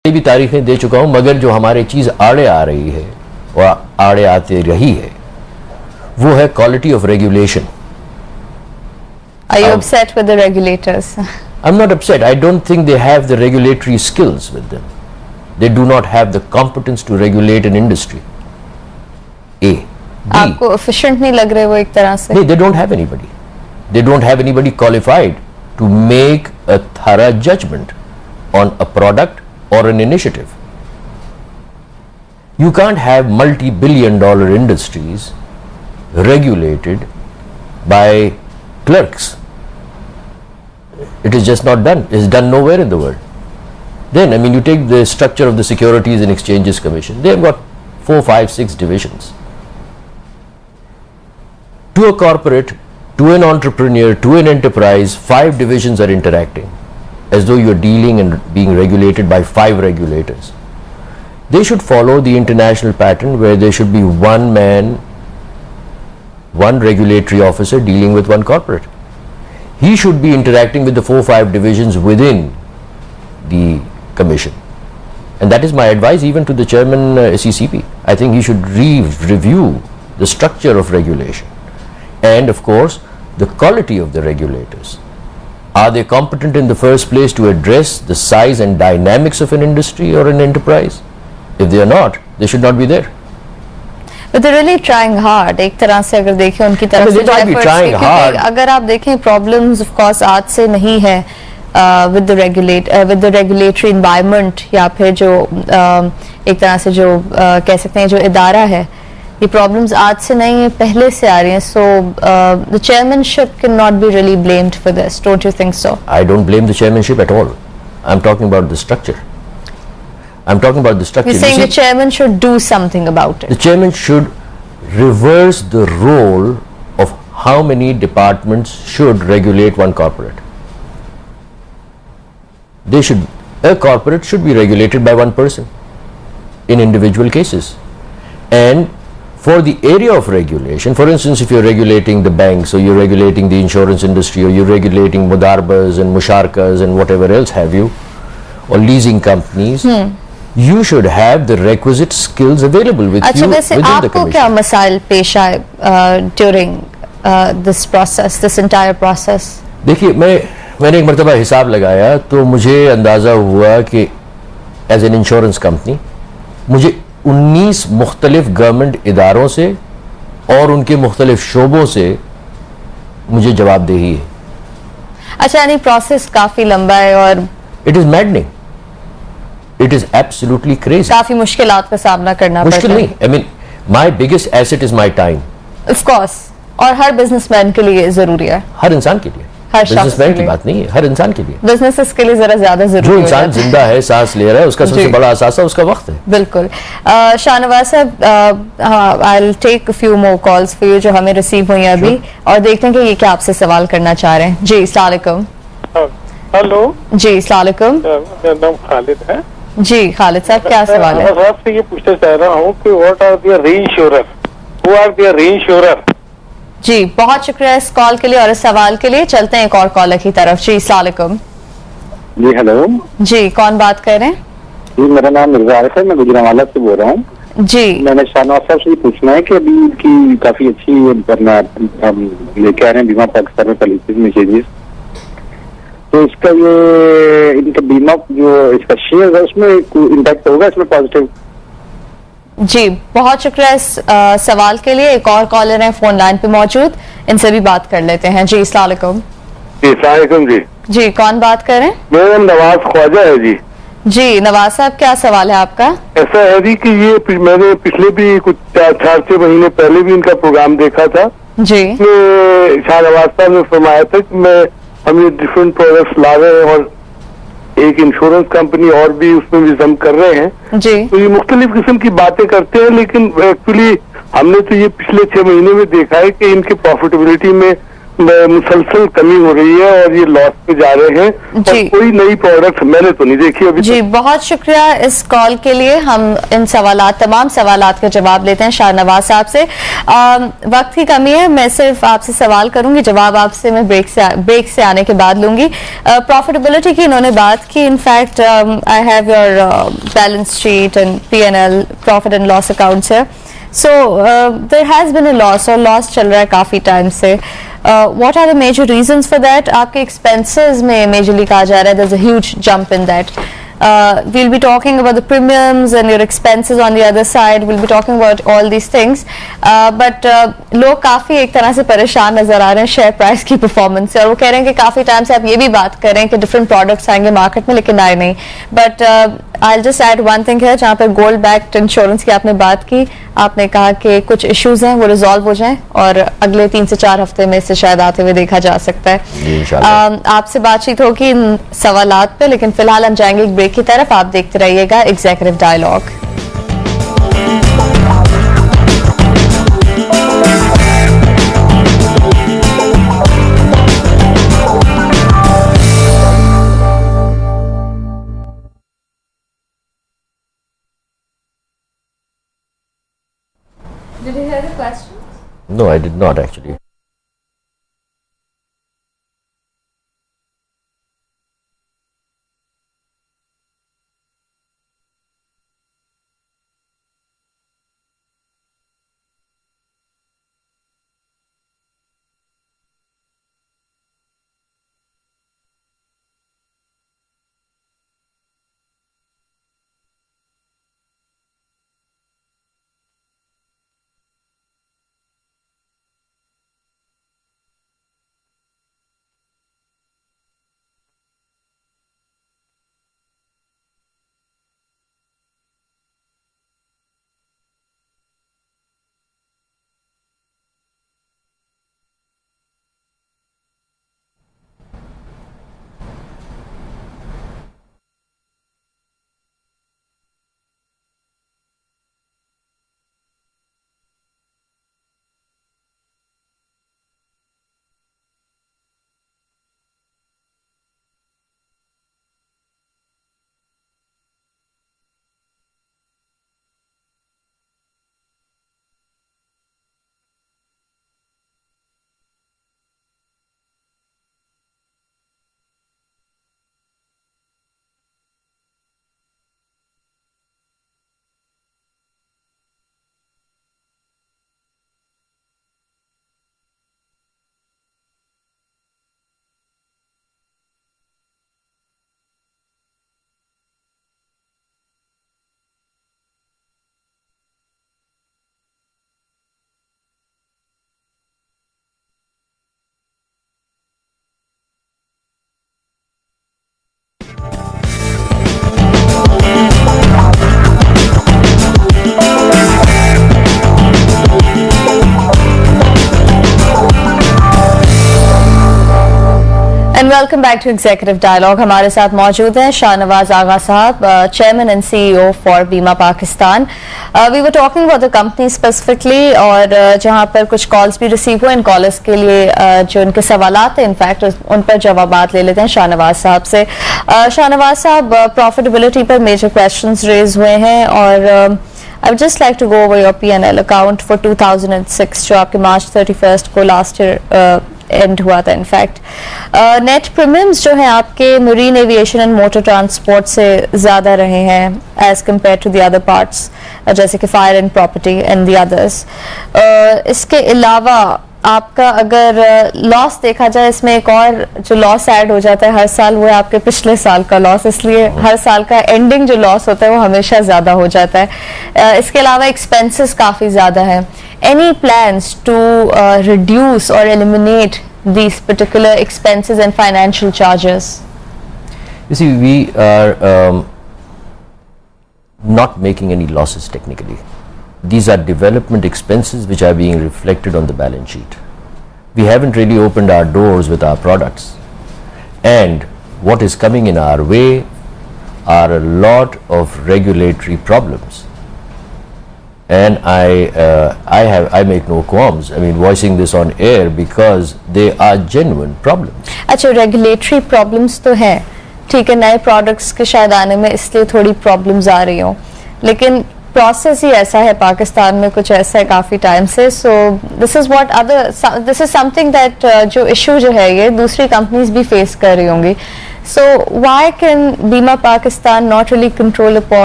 भी तारीखें दे चुका हूं, मगर जो हमारे चीज आड़े आ रही है और आड़े आते रही है वो है quality of regulation. Are you upset with the regulators? I'm not upset. I don't think they have the regulatory skills with them. They do not have the competence to regulate an industry. A. B. आपको efficient नहीं लग रहे वो एक तरह से? No, they don't have anybody. They don't have anybody qualified to make a thorough judgment on a product or an initiative. You can't have multi-billion-dollar industries regulated by clerks. It is just not done. It's done nowhere in the world. Then, I mean, you take the structure of the Securities and Exchanges Commission. They have got 4, 5, 6 divisions. To a corporate, to an entrepreneur, to an enterprise, 5 divisions are interacting, as though you're dealing and being regulated by 5 regulators. They should follow the international pattern where there should be one man, one regulatory officer dealing with one corporate. He should be interacting with the 4, 5 divisions within the commission. And that is my advice even to the chairman SECP. I think he should review the structure of regulation and of course the quality of the regulators. Are they competent in the first place to address the size and dynamics of an industry or an enterprise? If they are not, they should not be there. But they're really trying hard. एक तरह से अगर देखें उनकी तरफ से efforts, अगर आप देखें problems of course आज से नहीं है with the regulatory environment या फिर जो एक तरह से जो कह सकते हैं जो इदारा है, ये problems आज से नहीं है, पहले से आ रही हैं. So the chairmanship cannot be really blamed for this. Don't you think so? I don't blame the chairmanship at all. I'm talking about the structure. I'm talking about the structure. You're saying the chairman should do something about it. The chairman should reverse the role of how many departments should regulate one corporate. A corporate should be regulated by one person in individual cases. And for the area of regulation, for instance, if you're regulating the banks or you're regulating the insurance industry or you're regulating mudarbas and musharkas and whatever else have you, or leasing companies, you should have the requisite skills available with you within the commission. आपको क्या मसाइल पेश आए during this process, this entire process? देखिए, मैंने एक मरतबा हिसाब लगाया तो मुझे अंदाज़ा हुआ कि एज एन इंश्योरेंस कंपनी मुझे 19 मुख्तलिफ गवर्नमेंट इदारों से और उनके मुख्तलिफ शोबों से मुझे जवाबदेही है. अच्छा, यानी प्रोसेस काफी लंबा है और it is maddening. It is absolutely crazy. काफी मुश्किलात का सामना करना पड़ता है. मुश्किल नहीं, I mean my biggest asset is my time. Of course, और हर बिजनेसमैन के लिए जरूरी है. हर इंसान के लिए, हर बिजनेसमैन की बात नहीं है, हर इंसान के लिए. बिजनेसेस के लिए जरा ज्यादा जरूरी है. जो इंसान जिंदा है, सांस ले रहा है, उसका सबसे बड़ा असासा उसका वक्त है. बिल्कुल. शाहनवाज साहब, I will take a few more calls for you जो हमें रिसीव हुई अभी, और देखते हैं कि ये क्या आपसे सवाल करना चाह रहे हैं. जी, अस्सलाम वालेकुम. हेलो जी, अस्सलाम वालेकुम. मेरा नाम खालिद है. जी, खालिद साहब, क्या सवाल है? मैं आपसे ये पूछना चाह रहा हूँ कि what are their reinsurer, who are their reinsurer? जी, बहुत शुक्रिया इस कॉल के लिए और इस सवाल के लिए. चलते हैं एक और कॉलर की तरफ. जी, अस्सलाम वालेकुम. जी हेलो. जी, कौन बात कर रहे हैं? जी, मेरा नाम मिर्जा आरिफ है, मैं गुजरांवाला से बोल रहा हूँ. जी, मैंने शाहनवाज साहब से पूछना है कि अभी की काफी अच्छी लेके आ रहे हैं बीमा पाकिस्तान में पॉलिसीज में चेंजेस, तो इसका ये इनका बीमा जो इसका शेयर है उसमें इम्पैक्ट होगा इसमें पॉजिटिव? जी, बहुत शुक्रिया इस सवाल के लिए. एक और कॉलर है फोन लाइन पे मौजूद, इनसे भी बात कर लेते हैं. जी, अस्सलाम वालेकुम. जी, अस्सलाम वालेकुम. जी जी, कौन बात कर रहे हैं? मेरा नाम नवाज ख्वाजा है. जी जी, नवाज साहब, क्या सवाल है आपका? ऐसा है जी कि ये मैंने पिछले भी कुछ 4-6 महीने पहले भी इनका प्रोग्राम देखा था. जी, शाहनवाज साहब ने फरमाया था कि हम ये डिफरेंट प्रोडक्ट्स ला रहे हैं और एक इंश्योरेंस कंपनी और भी उसमें विजम कर रहे हैं. जी, तो ये मुख्तलिफ किस्म की बातें करते हैं, लेकिन एक्चुअली हमने तो ये पिछले 6 महीने में देखा है कि इनके प्रॉफिटेबिलिटी में मुसलसल कमी हो रही है और ये लॉस पे जा रहे हैं और कोई नई प्रोडक्ट मैंने तो नहीं देखी अभी जी। बहुत शुक्रिया इस कॉल के लिए। हम इन तमाम सवालात का जवाब लेते हैं शाहनवाज साहब से। वक्त की कमी है, मैं सिर्फ आपसे सवाल करूंगी, जवाब आपसे मैं ब्रेक से आने के बाद लूंगी। प्रॉफिटेबिलिटी की इन्होंने बात की। In fact I have your balance sheet and P&L, profit and loss accounts है। So there has been a loss, और लॉस चल रहा है काफी टाइम से। What are the major reasons for that? आपके expenses में majorly कहा जा रहा है there's a huge jump in that. We'll be talking about the premiums and your expenses on the other side. We'll be talking about all these things. But लोग काफी एक तरह से परेशान नजर आ रहे हैं शेयर प्राइस की परफॉर्मेंस से, और वो कह रहे हैं कि काफी टाइम से आप ये भी बात कर रहे हैं कि डिफरेंट प्रोडक्ट्स आएंगे मार्केट में, लेकिन आए नहीं। But I'll just add one thing है, जहाँ पर गोल्ड बैक्ड इंश्योरेंस की आपने बात की, आपने कहा कि कुछ इश्यूज हैं वो रिजॉल्व हो जाएं और अगले 3 से 4 हफ्ते में से शायद आते हुए देखा जा सकता है। आपसे बातचीत होगी इन सवालात पे, लेकिन फिलहाल हम जाएंगे एक ब्रेक की तरफ। आप देखते रहिएगा executive dialogue. Did you hear the questions? No, I did not actually. Welcome back to executive dialogue. हमारे साथ मौजूद हैं शाहनवाज आगा साहब, chairman and CEO for Beema Pakistan. We were talking about the company specifically, और जहां पर कुछ कॉल्स भी रिसीव हुए, इन कॉलर्स के लिए जो इनके सवालात हैं इनफैक्ट उन पर जवाबात ले लेते हैं शाहनवाज साहब से। शाहनवाज साहब, प्रॉफिटेबिलिटी पर मेजर क्वेश्चंस रेज हुए हैं, और I would just like to go over your P&L account for 2006, जो आपके March 31st को लास्ट ईयर एंड हुआ था। इनफैक्ट नेट प्रीमियम्स जो हैं आपके marine aviation and motor transport से ज़्यादा रहे हैं as compared to the other parts, जैसे कि fire and property and the others. इसके अलावा आपका अगर लॉस देखा जाए, इसमें एक और जो लॉस ऐड हो जाता है हर साल, वो है आपके पिछले साल का लॉस, इसलिए हर साल का एंडिंग जो लॉस होता है वो हमेशा ज़्यादा हो जाता है। इसके अलावा एक्सपेंसेस काफ़ी ज़्यादा हैं। Any plans to reduce or eliminate these particular expenses and financial charges? You see, we are not making any losses technically. These are development expenses which are being reflected on the balance sheet. We haven't really opened our doors with our products, and what is coming in our way are a lot of regulatory problems. and I make no qualms. I mean, voicing this on air because they are genuine problems. अच्छा, regulatory problems तो है, ठीक है, नए products के शायद आने में इसलिए थोड़ी प्रॉब्लम्स आ रही हो, लेकिन प्रोसेस ही ऐसा है पाकिस्तान में, कुछ ऐसा है काफी टाइम से. So this is something that जो इशू जो है ये दूसरी कंपनीज भी फेस कर रही होंगी. सो व्हाई कैन बीमा Pakistan not really control upon